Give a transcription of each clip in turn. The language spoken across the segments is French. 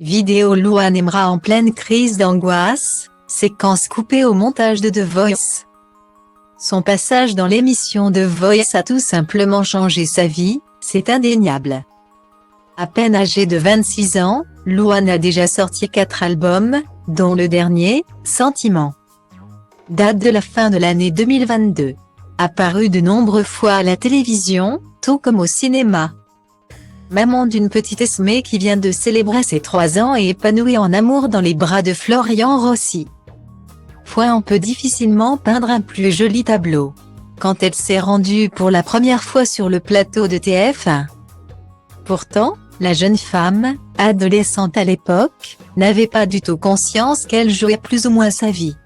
Vidéo Louane Emra en pleine crise d'angoisse, séquence coupée au montage de The Voice. Son passage dans l'émission The Voice a tout simplement changé sa vie, c'est indéniable. À peine âgée de 26 ans, Louane a déjà sorti 4 albums, dont le dernier, Sentiment. Date de la fin de l'année 2022. Apparue de nombreuses fois à la télévision, tout comme au cinéma. Maman d'une petite Esmée qui vient de célébrer ses 3 ans et épanouie en amour dans les bras de Florian Rossi. On peut difficilement peindre un plus joli tableau. Quand elle s'est rendue pour la première fois sur le plateau de TF1. Pourtant, la jeune femme, adolescente à l'époque, n'avait pas du tout conscience qu'elle jouait plus ou moins sa vie.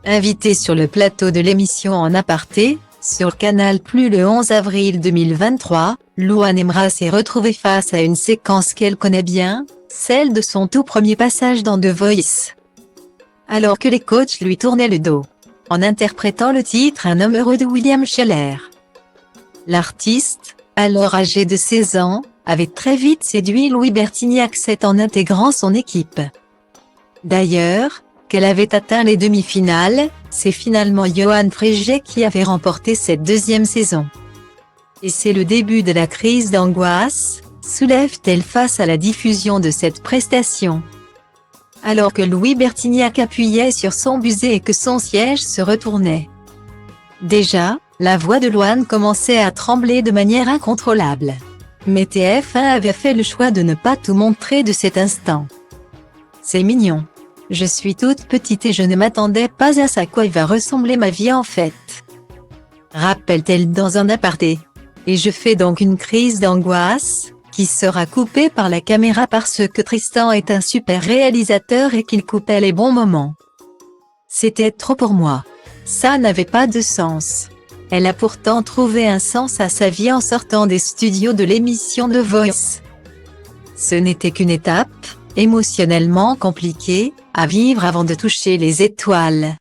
Invitée sur le plateau de l'émission En aparté, sur Canal+ le 11 avril 2023, Louane Emra s'est retrouvée face à une séquence qu'elle connaît bien, celle de son tout premier passage dans The Voice. Alors que les coachs lui tournaient le dos, en interprétant le titre Un homme heureux de William Scheller. L'artiste, alors âgé de 16 ans, avait très vite séduit Louis Bertignac en intégrant son équipe. D'ailleurs, qu'elle avait atteint les demi-finales, c'est finalement Johan Frégé qui avait remporté cette deuxième saison. Et c'est le début de la crise d'angoisse, soulève-t-elle face à la diffusion de cette prestation. Alors que Louis Bertignac appuyait sur son buzzer et que son siège se retournait. Déjà, la voix de Louane commençait à trembler de manière incontrôlable. Mais TF1 avait fait le choix de ne pas tout montrer de cet instant. C'est mignon. Je suis toute petite et je ne m'attendais pas à ça quoi va ressembler ma vie en fait. Rappelle-t-elle dans un aparté. Et je fais donc une crise d'angoisse, qui sera coupée par la caméra parce que Tristan est un super réalisateur et qu'il coupait les bons moments. C'était trop pour moi. Ça n'avait pas de sens. Elle a pourtant trouvé un sens à sa vie en sortant des studios de l'émission The Voice. Ce n'était qu'une étape, émotionnellement compliquée, à vivre avant de toucher les étoiles.